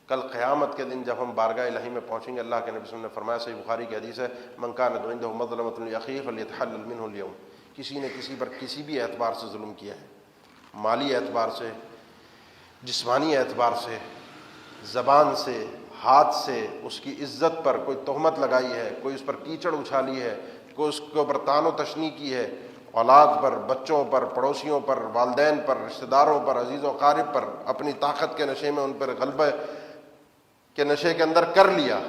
کل قیامت کے دن جب ہم بارگاہ الہی میں پہنچیں گے، اللہ کے نبی صلی اللہ علیہ وسلم نے فرمایا، صحیح بخاری کی حدیث ہے، من کانت عنده مظلمۃ لأخیہ فلیتحلل منہ اليوم، کسی نے کسی پر کسی بھی اعتبار سے ظلم کیا ہے، مالی اعتبار سے، جسمانی اعتبار سے، زبان سے، ہاتھ سے، اس کی عزت پر کوئی تہمت لگائی ہے، کوئی اس پر کیچڑ اچھالی ہے، کوئی اس کے اوپر طعن و تشنیع کی ہے، اولاد پر، بچوں پر، پڑوسیوں پر، والدین پر، رشتہ داروں پر، عزیز و اقارب پر، اپنی طاقت کے نشے میں ان پر غلبہ کے نشے کے اندر کر لیا،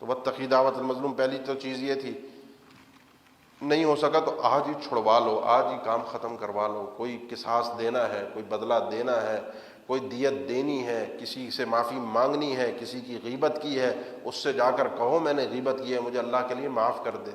تو واتقی دعوت المظلوم، پہلی تو چیز یہ تھی، نہیں ہو سکا تو آج ہی چھڑوا لو، آج ہی کام ختم کروا لو، کوئی قصاص دینا ہے، کوئی بدلہ دینا ہے، کوئی دیت دینی ہے، کسی سے معافی مانگنی ہے، کسی کی غیبت کی ہے، اس سے جا کر کہو میں نے غیبت کی ہے، مجھے اللہ کے لیے معاف کر دے۔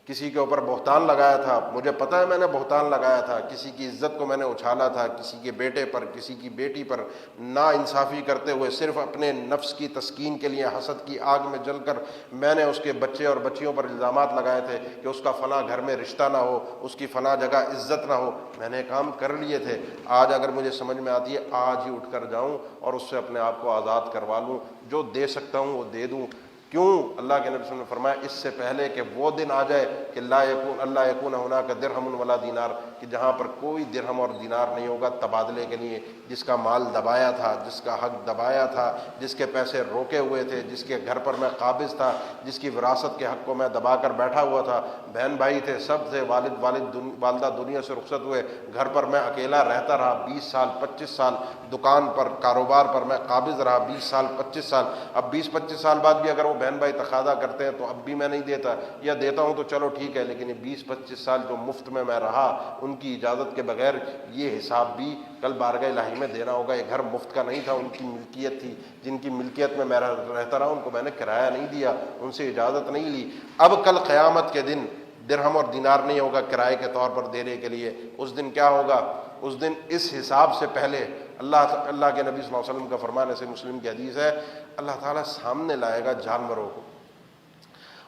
کسی کے اوپر بہتان لگایا تھا، مجھے پتہ ہے میں نے بہتان لگایا تھا، کسی کی عزت کو میں نے اچھالا تھا، کسی کے بیٹے پر، کسی کی بیٹی پر نا انصافی کرتے ہوئے صرف اپنے نفس کی تسکین کے لیے حسد کی آگ میں جل کر میں نے اس کے بچے اور بچیوں پر الزامات لگائے تھے کہ اس کا فلاں گھر میں رشتہ نہ ہو، اس کی فلاں جگہ عزت نہ ہو، میں نے کام کر لیے تھے، آج اگر مجھے سمجھ میں آتی ہے آج ہی اٹھ کر جاؤں اور اس سے اپنے آپ کو آزاد کروا لوں، جو دے سکتا ہوں وہ دے دوں۔ کیوں؟ اللہ کے نبی صلی اللہ علیہ وسلم نے فرمایا اس سے پہلے کہ وہ دن آ جائے کہ اللہ یکون ہناک درہم ولا دینار، کہ جہاں پر کوئی درہم اور دینار نہیں ہوگا تبادلے کے لیے، جس کا مال دبایا تھا، جس کا حق دبایا تھا، جس کے پیسے روکے ہوئے تھے، جس کے گھر پر میں قابض تھا، جس کی وراثت کے حق کو میں دبا کر بیٹھا ہوا تھا، بہن بھائی تھے، سب تھے، والدہ دنیا سے رخصت ہوئے، گھر پر میں اکیلا رہتا رہا 20 سال 25 سال، دکان پر کاروبار پر میں قابض رہا 20 سال 25 سال، اب 20-25 سال بعد بھی اگر وہ بہن بھائی تقاضا کرتے ہیں تو اب بھی میں نہیں دیتا، یا دیتا ہوں تو چلو ٹھیک ہے، لیکن یہ 20-25 سال جو مفت میں رہا ان کی اجازت کے بغیر، یہ حساب بھی کل بارگاہ الہی میں دینا ہوگا۔ یہ گھر مفت کا نہیں تھا، ان کی ملکیت تھی، جن کی ملکیت میں رہتا رہا ان کو میں نے کرایہ نہیں دیا، ان سے اجازت نہیں لی۔ اب کل قیامت کے دن درہم اور دینار نہیں ہوگا کرائے کے طور پر دینے کے لیے، اس دن کیا ہوگا؟ اس دن اس حساب سے پہلے اللہ کے نبی صلی اللہ علیہ وسلم کا فرمان ہے، مسلم کی حدیث ہے، اللہ تعالیٰ سامنے لائے گا جانوروں کو،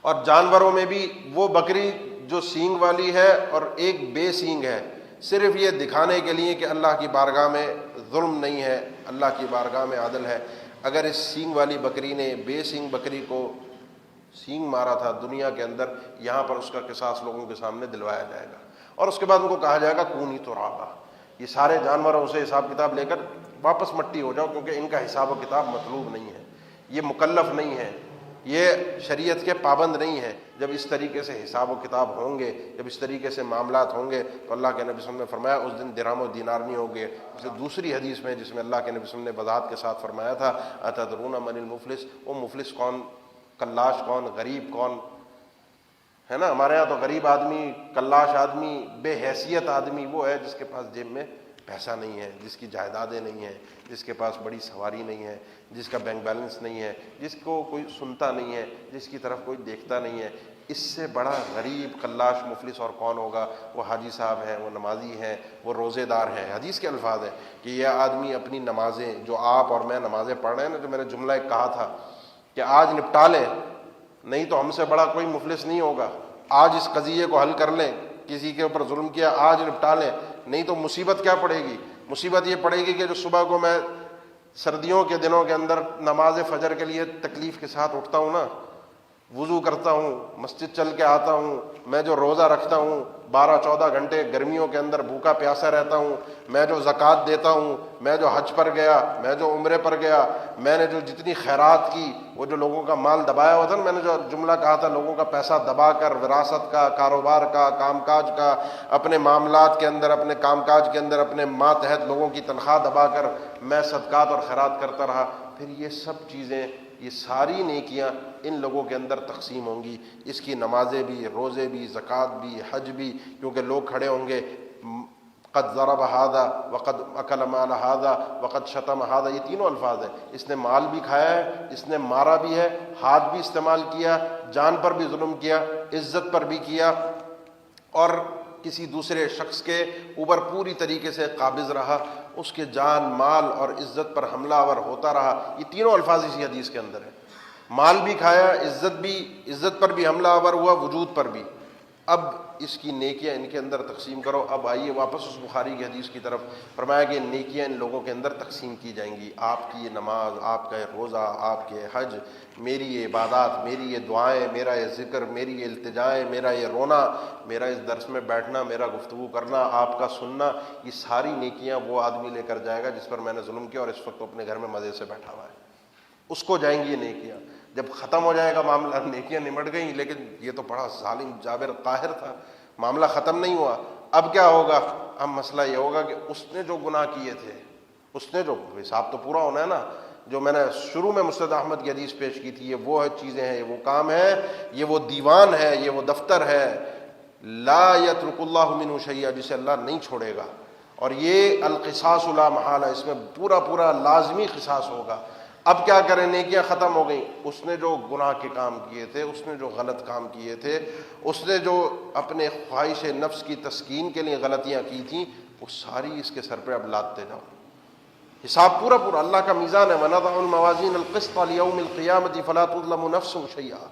اور جانوروں میں بھی وہ بکری جو سینگ والی ہے اور ایک بے سینگ ہے، صرف یہ دکھانے کے لیے کہ اللہ کی بارگاہ میں ظلم نہیں ہے، اللہ کی بارگاہ میں عدل ہے۔ اگر اس سینگ والی بکری نے بے سینگ بکری کو سینگ مارا تھا دنیا کے اندر، یہاں پر اس کا قصاص لوگوں کے سامنے دلوایا جائے گا، اور اس کے بعد ان کو کہا جائے گا کونی ترابا، یہ سارے جانوروں سے حساب کتاب لے کر واپس مٹی ہو جاؤ، کیونکہ ان کا حساب و کتاب مطلوب نہیں ہے، یہ مکلف نہیں ہے، یہ شریعت کے پابند نہیں ہے۔ جب اس طریقے سے حساب و کتاب ہوں گے، جب اس طریقے سے معاملات ہوں گے، تو اللہ کے نبی صلی اللہ علیہ وسلم نے فرمایا اس دن درہم و دینار نہیں ہوں گے۔ اسے دوسری حدیث میں جس میں اللہ کے نبی صلی اللہ علیہ وسلم نے وضاحت کے ساتھ فرمایا تھا، اتدرون من المفلس، وہ مفلس کون، کلاش کون، غریب کون ہے نا؟ ہمارے ہاں تو غریب آدمی، کلاش آدمی، بے حیثیت آدمی وہ ہے جس کے پاس جیب میں پیسہ نہیں ہے، جس کی جائیدادیں نہیں ہیں، جس کے پاس بڑی سواری نہیں ہے، جس کا بینک بیلنس نہیں ہے، جس کو کوئی سنتا نہیں ہے، جس کی طرف کوئی دیکھتا نہیں ہے۔ اس سے بڑا غریب کلاش مفلس اور کون ہوگا؟ وہ حاجی صاحب ہیں، وہ نمازی ہیں، وہ روزے دار ہیں۔ حدیث کے الفاظ ہیں کہ یہ آدمی اپنی نمازیں، جو آپ اور میں نمازیں پڑھ رہے ہیں نا، جو میں نے جملہ ایک کہا تھا کہ آج نپٹا لیں، نہیں تو ہم سے بڑا کوئی مفلس نہیں ہوگا، آج اس قضیے کو حل کر لیں، کسی کے اوپر ظلم کیا آج نپٹا لیں، نہیں تو مصیبت کیا پڑے گی؟ مصیبت یہ پڑے گی کہ جو صبح کو میں سردیوں کے دنوں کے اندر نماز فجر کے لیے تکلیف کے ساتھ اٹھتا ہوں نا، وضو کرتا ہوں، مسجد چل کے آتا ہوں، میں جو روزہ رکھتا ہوں 12-14 گھنٹے گرمیوں کے اندر بھوکا پیاسا رہتا ہوں، میں جو زکوٰۃ دیتا ہوں، میں جو حج پر گیا، میں جو عمرے پر گیا، میں نے جو جتنی خیرات کی، وہ جو لوگوں کا مال دبایا ہوا تھا نا، میں نے جو جملہ کہا تھا، لوگوں کا پیسہ دبا کر، وراثت کا، کاروبار کا، کام کاج کا، اپنے معاملات کے اندر، اپنے کام کاج کے اندر، اپنے ماتحت لوگوں کی تنخواہ دبا کر میں صدقات اور خیرات کرتا رہا، پھر یہ سب چیزیں، یہ ساری نیکیاں ان لوگوں کے اندر تقسیم ہوں گی۔ اس کی نمازیں بھی، روزے بھی، زکوٰۃ بھی، حج بھی، کیونکہ لوگ کھڑے ہوں گے، قد ضرب ھذا وقد اکل مال ھذا وقد شتم ھذا، یہ تینوں الفاظ ہیں، اس نے مال بھی کھایا ہے، اس نے مارا بھی ہے، ہاتھ بھی استعمال کیا، جان پر بھی ظلم کیا، عزت پر بھی کیا، اور کسی دوسرے شخص کے اوپر پوری طریقے سے قابض رہا، اس کے جان، مال اور عزت پر حملہ آور ہوتا رہا۔ یہ تینوں الفاظ اسی حدیث کے اندر ہیں، مال بھی کھایا، عزت پر بھی حملہ آور ہوا، وجود پر بھی۔ اب اس کی نیکیاں ان کے اندر تقسیم کرو. اب آئیے واپس اس بخاری کی حدیث کی طرف. فرمایا کہ نیکیاں ان لوگوں کے اندر تقسیم کی جائیں گی. آپ کی یہ نماز، آپ کا یہ روزہ، آپ کے حج، میری یہ عبادات، میری یہ دعائیں، میرا یہ ذکر، میری یہ التجائیں، میرا یہ رونا، میرا اس درس میں بیٹھنا، میرا گفتگو کرنا، آپ کا سننا، یہ ساری نیکیاں وہ آدمی لے کر جائے گا جس پر میں نے ظلم کیا اور اس وقت اپنے گھر میں مزے سے بیٹھا ہوا ہے. اس کو جائیں گی یہ نیکیاں. جب ختم ہو جائے گا معاملہ، نیکیاں نمٹ گئیں، لیکن یہ تو بڑا ظالم جابر قاہر تھا، معاملہ ختم نہیں ہوا. اب کیا ہوگا؟ اب مسئلہ یہ ہوگا کہ اس نے جو گناہ کیے تھے، اس نے جو حساب تو پورا ہونا ہے نا. جو میں نے شروع میں مسند احمد کی حدیث پیش کی تھی، یہ وہ چیزیں ہیں، یہ وہ کام ہے، یہ وہ دیوان ہے، یہ وہ دفتر ہے، لا یترک اللہ منہ شیئا، جسے اللہ نہیں چھوڑے گا. اور یہ القصاص لا محالہ، اس میں پورا پورا لازمی قصاص ہوگا. اب کیا کریں؟ نیکیاں ختم ہو گئیں. اس نے جو گناہ کے کام کیے تھے، اس نے جو غلط کام کیے تھے، اس نے جو اپنے خواہش نفس کی تسکین کے لیے غلطیاں کی تھیں، وہ ساری اس کے سر پہ اب لادتے جاؤ. حساب پورا پورا. اللہ کا میزان ہے، وَنَضَعُ الْمَوَازِينَ الْقِسْطَ لِيَوْمِ الْقِيَامَةِ فَلَا تُظْلَمُ نَفْسٌ شَيْئًا.